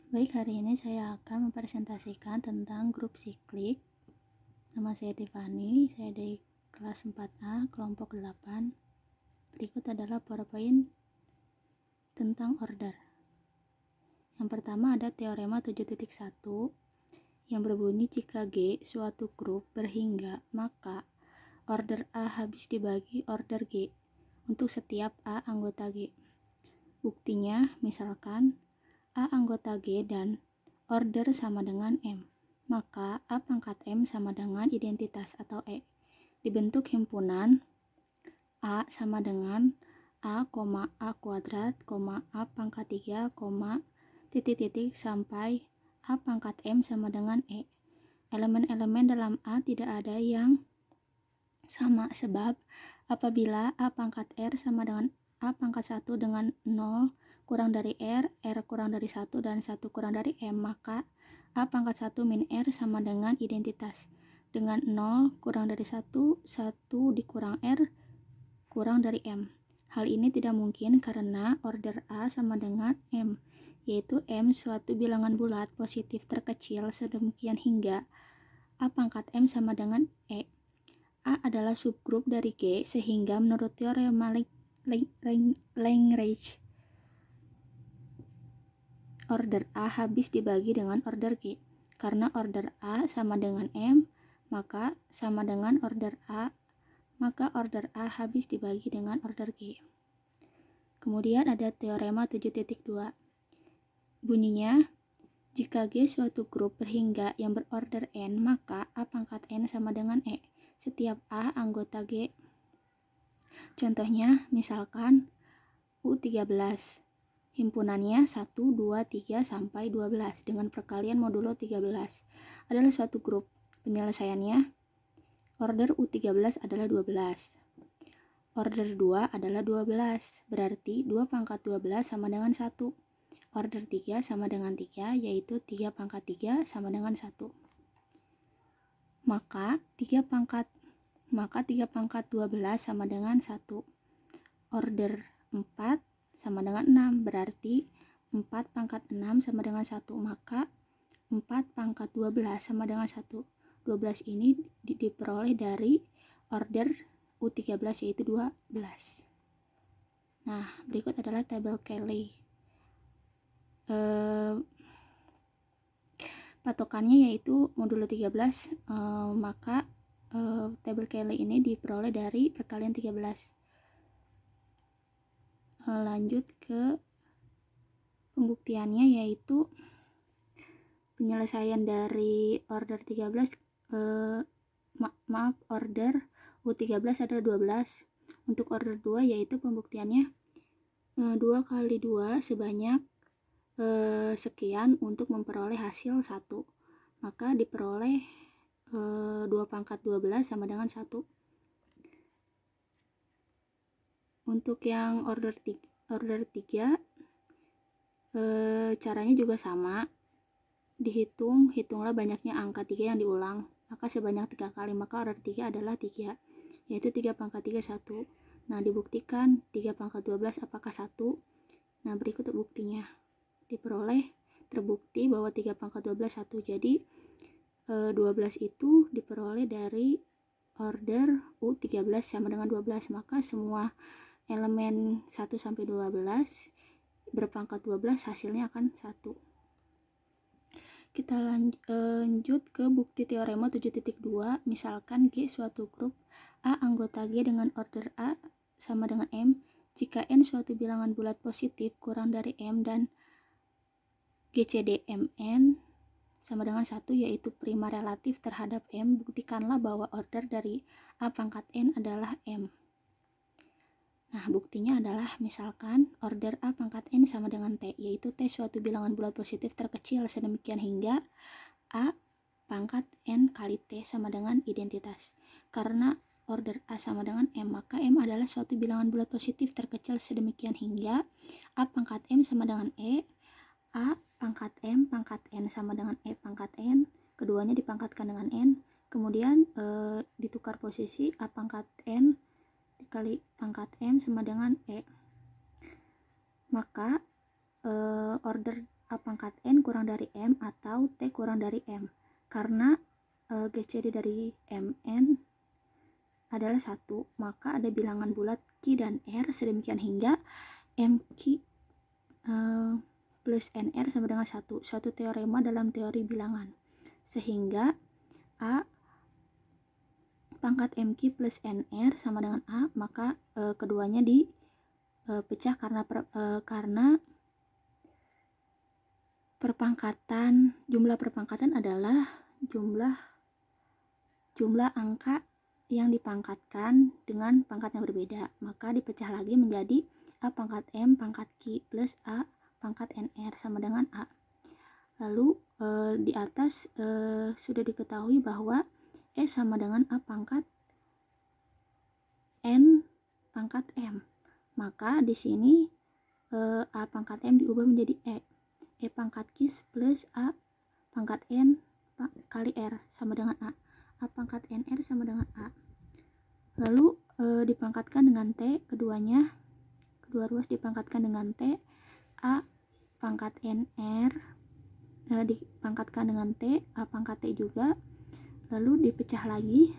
Baik, hari ini saya akan mempresentasikan tentang grup siklik. Nama saya Tiffany, saya dari kelas 4A, kelompok 8. Berikut adalah PowerPoint tentang order. Yang pertama ada teorema 7.1 yang berbunyi jika G suatu grup berhingga, maka order A habis dibagi order G untuk setiap A anggota G. Buktinya, misalkan A anggota G dan order sama dengan M, maka A pangkat M sama dengan identitas atau E. Dibentuk himpunan A sama dengan A, A kuadrat, A pangkat 3, titik-titik sampai A pangkat M sama dengan E. Elemen-elemen dalam A tidak ada yang sama sebab apabila A pangkat R sama dengan A pangkat 1 dengan 0 kurang dari R kurang dari 1 dan 1 kurang dari M, maka A pangkat 1 min R sama dengan identitas dengan 0 kurang dari 1, 1 dikurang R kurang dari M. Hal ini tidak mungkin karena order A sama dengan M, yaitu M suatu bilangan bulat positif terkecil sedemikian hingga A pangkat M sama dengan E. A adalah subgrup dari G sehingga menurut teorema Lagrange order A habis dibagi dengan order G. Karena order A sama dengan M, maka sama dengan order A, maka order A habis dibagi dengan order G. Kemudian ada teorema 7.2. Bunyinya, jika G suatu grup berhingga yang berorder N, maka A pangkat N sama dengan E. Setiap A anggota G. Contohnya, misalkan U13. Himpunannya 1, 2, 3, sampai 12 dengan perkalian modulo 13 adalah suatu grup. Penyelesaiannya, order U13 adalah 12. Order 2 adalah 12, berarti 2 pangkat 12 sama dengan 1. Order 3 sama dengan 3, yaitu 3 pangkat 3 sama dengan 1. Maka 3 pangkat 12 sama dengan 1. Order 4 sama dengan 6, berarti 4 pangkat 6 sama dengan 1, maka 4 pangkat 12 sama dengan 1. 12 ini diperoleh dari order U13 yaitu 12. Nah, berikut adalah tabel Cayley. Patokannya yaitu modulo 13, maka tabel Cayley ini diperoleh dari perkalian 13. Lanjut ke pembuktiannya, yaitu penyelesaian dari order 13 order U13 adalah 12. Untuk order 2 yaitu pembuktiannya 2 kali 2 sebanyak sekian untuk memperoleh hasil 1, maka diperoleh 2 pangkat 12 sama dengan 1. Untuk yang order 3 caranya juga sama, hitunglah banyaknya angka 3 yang diulang, maka sebanyak 3 kali, maka order 3 adalah 3, yaitu 3 pangkat 3 1. Nah, dibuktikan 3 pangkat 12 apakah 1? Nah, berikut buktinya. Diperoleh, terbukti bahwa 3 pangkat 12 1, jadi 12 itu diperoleh dari order U13 sama dengan 12, maka semua elemen 1 sampai 12 berpangkat 12 hasilnya akan 1. Kita lanjut ke bukti teorema 7.2. Misalkan G suatu grup A anggota G dengan order A sama dengan M jika N suatu bilangan bulat positif kurang dari M dan GCD-MN sama dengan 1, yaitu prima relatif terhadap M. Buktikanlah bahwa order dari A pangkat N adalah M. Nah, buktinya adalah misalkan order A pangkat N sama dengan T, yaitu T suatu bilangan bulat positif terkecil sedemikian hingga A pangkat N kali T sama dengan identitas. Karena order A sama dengan M, maka M adalah suatu bilangan bulat positif terkecil sedemikian hingga A pangkat M sama dengan E, A pangkat M pangkat N sama dengan E pangkat N, keduanya dipangkatkan dengan N, kemudian ditukar posisi A pangkat N dikali pangkat M sama dengan E, maka order A A pangkat N kurang dari M atau T kurang dari M. Karena GCD dari MN adalah 1, maka ada bilangan bulat Q dan R sedemikian hingga MQ plus NR sama dengan 1. Suatu teorema dalam teori bilangan. Sehingga A pangkat MQ plus NR sama dengan A, maka keduanya dipecah karena jumlah perpangkatan adalah jumlah angka yang dipangkatkan dengan pangkat yang berbeda, maka dipecah lagi menjadi A pangkat M pangkat Q plus A pangkat NR sama dengan A. Lalu di atas sudah diketahui bahwa E sama dengan A pangkat N pangkat M. Maka di sini A pangkat M diubah menjadi E pangkat Q plus A pangkat N kali R sama dengan A. A pangkat NR sama dengan A. Lalu dipangkatkan dengan T, kedua ruas dipangkatkan dengan T. A pangkat NR dipangkatkan dengan T, A pangkat T juga. Lalu dipecah lagi.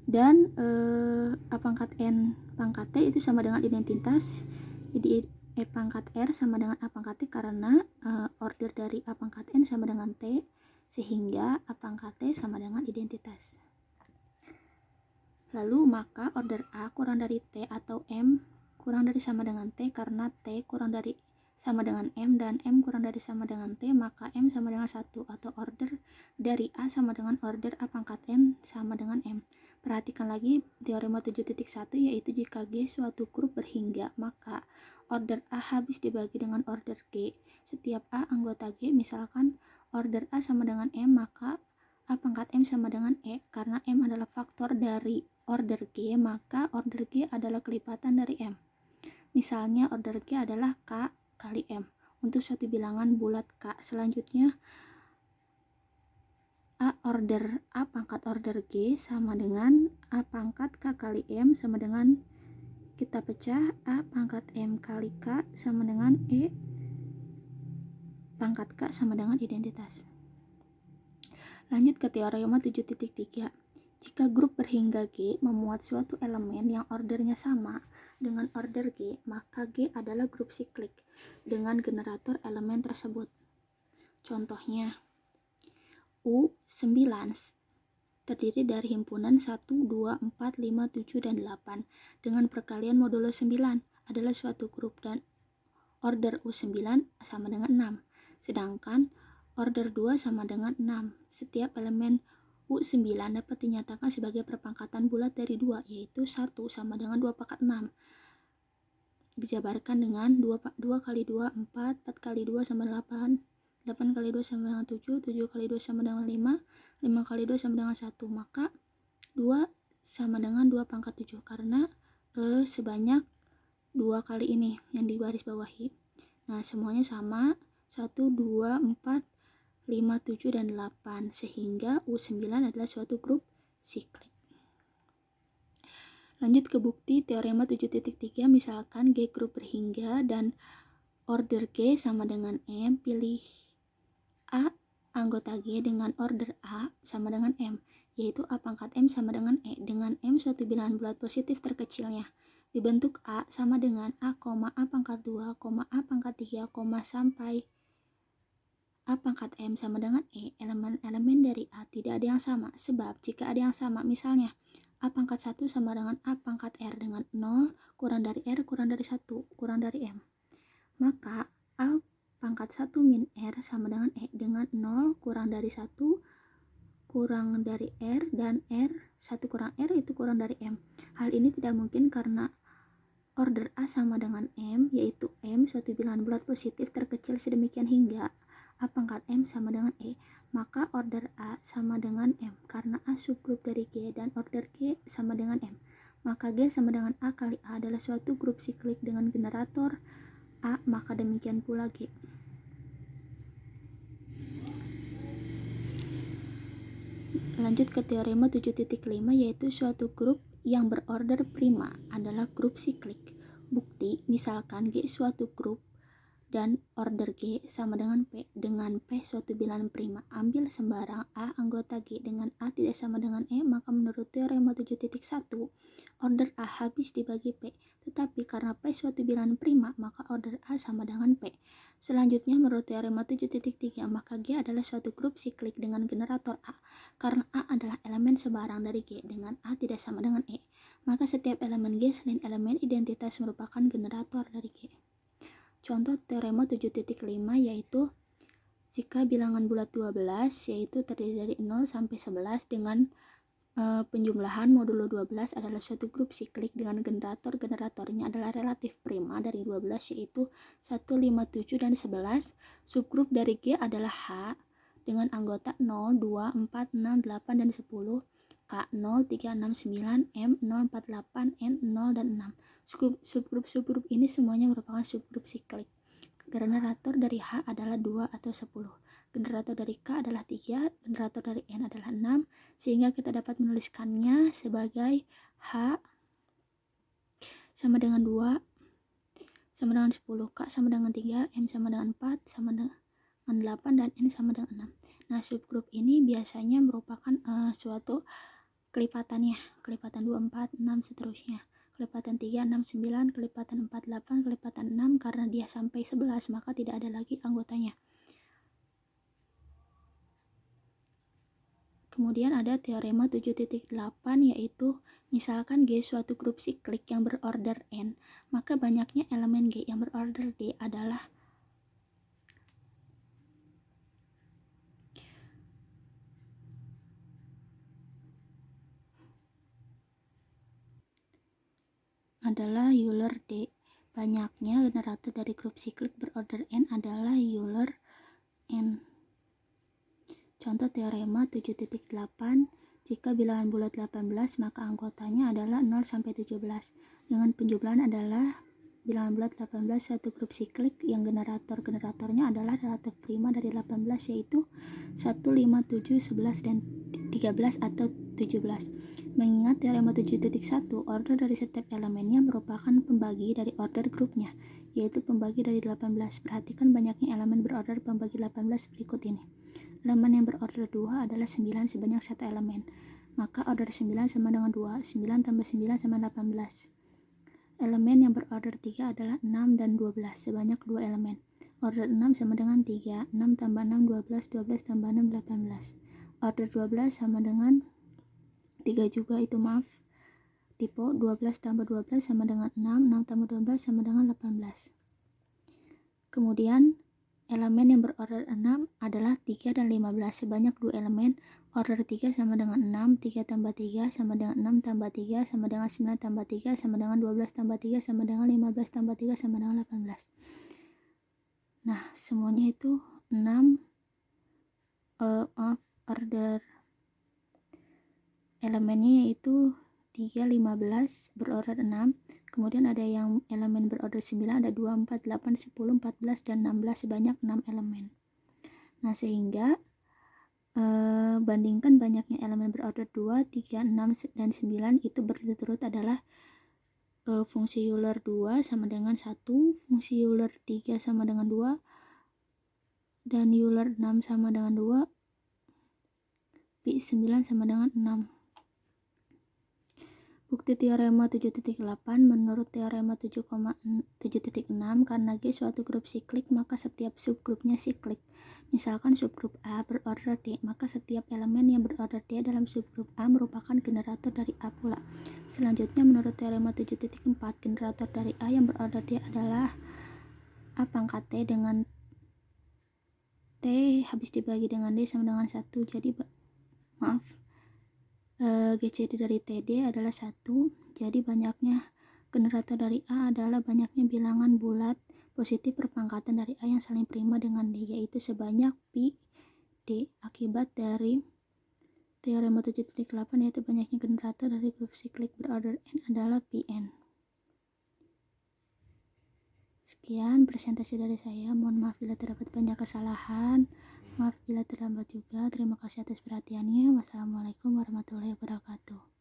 Dan A pangkat N pangkat T itu sama dengan identitas. Jadi E pangkat R sama dengan A pangkat T karena order dari A pangkat N sama dengan T, sehingga A pangkat T sama dengan identitas. Lalu maka order A kurang dari T atau M kurang dari sama dengan T karena T kurang dari sama dengan M dan M kurang dari sama dengan T, maka M sama dengan 1 atau order dari A sama dengan order A pangkat N sama dengan M. Perhatikan lagi teorema 7.1, yaitu jika G suatu grup berhingga, maka order A habis dibagi dengan order G. Setiap A anggota G, misalkan order A sama dengan M, maka A pangkat M sama dengan E. Karena M adalah faktor dari order G, maka order G adalah kelipatan dari M. Misalnya order G adalah K kali M untuk suatu bilangan bulat K. Selanjutnya A pangkat order G sama dengan A pangkat K kali M sama dengan, kita pecah, A pangkat M kali K sama dengan E pangkat K sama dengan identitas. Lanjut ke teorema 7.3. Jika grup berhingga G memuat suatu elemen yang ordernya sama dengan order G, maka G adalah grup siklik dengan generator elemen tersebut. Contohnya, U9 terdiri dari himpunan 1, 2, 4, 5, 7, dan 8 dengan perkalian modulo 9 adalah suatu grup dan order U9 sama dengan 6. Sedangkan order 2 sama dengan 6. Setiap elemen U9 dapat dinyatakan sebagai perpangkatan bulat dari 2, yaitu 1 sama dengan 2 pangkat 6. Dijabarkan dengan 2 kali 2, 4, 4 kali 2 sama 8, 8 kali 2 sama dengan 7, 7 kali 2 sama dengan 5, 5 kali 2 sama dengan 1. Maka 2 sama dengan 2 pangkat 7 karena sebanyak 2 kali ini yang di baris bawahi. Nah, semuanya sama, 1, 2, 4, 5, 7, dan 8, sehingga U9 adalah suatu grup siklik. Lanjut ke bukti teorema 7.3, misalkan G grup berhingga dan order G sama dengan M, pilih A anggota G dengan order A sama dengan M, yaitu A pangkat M sama dengan E, dengan M suatu bilangan bulat positif terkecilnya. Dibentuk A sama dengan A, A pangkat 2, A pangkat 3, sampai A pangkat M sama dengan E. Elemen-elemen dari A tidak ada yang sama, sebab jika ada yang sama, misalnya A pangkat 1 sama dengan A pangkat R dengan 0 kurang dari R kurang dari 1 kurang dari M, maka A pangkat 1 min R sama dengan E dengan 0 kurang dari 1 kurang dari R, dan R 1 kurang R itu kurang dari M. Hal ini tidak mungkin karena order A sama dengan M, yaitu M suatu bilangan bulat positif terkecil sedemikian hingga A pangkat M sama dengan E, maka order A sama dengan M karena A subgrup dari G dan order G sama dengan M, maka G sama dengan A kali A adalah suatu grup siklik dengan generator A, maka demikian pula G. Lanjut ke teorema 7.5, yaitu suatu grup yang berorder prima adalah grup siklik. Bukti, misalkan G suatu grup dan order G sama dengan P dengan P suatu bilangan prima. Ambil sembarang A anggota G dengan A tidak sama dengan E, maka menurut teorema 7.1 order A habis dibagi P. Tetapi karena P suatu bilangan prima, maka order A sama dengan P. Selanjutnya menurut teorema 7.3 maka G adalah suatu grup siklik dengan generator A. Karena A adalah elemen sebarang dari G dengan A tidak sama dengan E, maka setiap elemen G selain elemen identitas merupakan generator dari G. Contoh teorema 7.5 yaitu jika bilangan bulat 12 yaitu terdiri dari 0 sampai 11 dengan penjumlahan modulo 12 adalah suatu grup siklik dengan generatornya adalah relatif prima dari 12 yaitu 1, 5, 7, dan 11. Subgrup dari G adalah H dengan anggota 0, 2, 4, 6, 8, dan 10. K 0, 3, 6, 9, M 0, 4, 8, N 0, dan 6. Subgrup ini semuanya merupakan subgrup siklik. Generator dari H adalah 2 atau 10. Generator dari K adalah 3, generator dari N adalah 6, sehingga kita dapat menuliskannya sebagai H sama dengan 2, sama dengan 10, K sama dengan 3, M sama dengan 4, sama dengan 8, dan N sama dengan 6. Nah, subgrup ini biasanya merupakan suatu kelipatannya, kelipatan 2, 4, 6, seterusnya. Kelipatan 3, 6, 9, kelipatan 4, 8, kelipatan 6, karena dia sampai 11 maka tidak ada lagi anggotanya. Kemudian ada teorema 7.8 yaitu misalkan G suatu grup siklik yang berorder N, maka banyaknya elemen G yang berorder D adalah Euler D. Banyaknya generator dari grup siklik berorder N adalah Euler N. Contoh teorema 7.8, jika bilangan bulat 18 maka anggotanya adalah 0 sampai 17. Dengan penjumlahan adalah bilangan bulat 18 satu grup siklik yang generatornya adalah relatif prima dari 18 yaitu 1, 5, 7, 11, dan 13 atau 17. Mengingat teorema 7.1 order dari setiap elemennya merupakan pembagi dari order grupnya, yaitu pembagi dari 18. Perhatikan banyaknya elemen berorder pembagi 18 berikut ini. Elemen yang berorder 2 adalah 9 sebanyak 1 elemen. Maka order 9 sama dengan 2. 9 tambah 9 sama 18. Elemen yang berorder 3 adalah 6 dan 12 sebanyak 2 elemen. Order 6 sama dengan 3. 6 tambah 6 12. 12 tambah 6 18. Order 12 sama dengan 3 juga, itu maaf. Tipe 12 tambah 12 sama dengan 6. 6 tambah 12 sama dengan 18. Kemudian elemen yang berorder 6 adalah 3 dan 15 sebanyak 2 elemen. Order 3 sama dengan 6, 3 tambah 3 sama dengan 6 tambah 3 sama dengan 9 tambah 3 sama dengan 12 tambah 3 sama dengan 15 tambah 3 sama dengan 18. Nah, semuanya itu 6 order elemennya yaitu 3, 15 berorder 6. Kemudian ada yang elemen berorder 9, ada 2, 4, 8, 10, 14, dan 16 sebanyak 6 elemen. Nah, sehingga bandingkan banyaknya elemen berorder 2, 3, 6, dan 9 itu berturut-turut adalah fungsi Euler 2 sama dengan 1, fungsi Euler 3 sama dengan 2, dan Euler 6 sama dengan 2, pi 9 sama dengan 6. Bukti teorema 7.8 menurut teorema 7.6 karena G suatu grup siklik maka setiap subgrupnya siklik. Misalkan subgrup A berorder D, maka setiap elemen yang berorder D dalam subgrup A merupakan generator dari A pula. Selanjutnya menurut teorema 7.4 generator dari A yang berorder D adalah A pangkat T dengan T habis dibagi dengan D sama dengan 1. Jadi GCD dari TD adalah 1, jadi banyaknya generator dari A adalah banyaknya bilangan bulat positif perpangkatan dari A yang saling prima dengan D, yaitu sebanyak pi D. Akibat dari teorema 7.8 yaitu banyaknya generator dari grup siklik berorder N adalah Pn. Sekian presentasi dari saya, mohon maaf bila terdapat banyak kesalahan. Maaf bila terlambat juga. Terima kasih atas perhatiannya. Wassalamualaikum warahmatullahi wabarakatuh.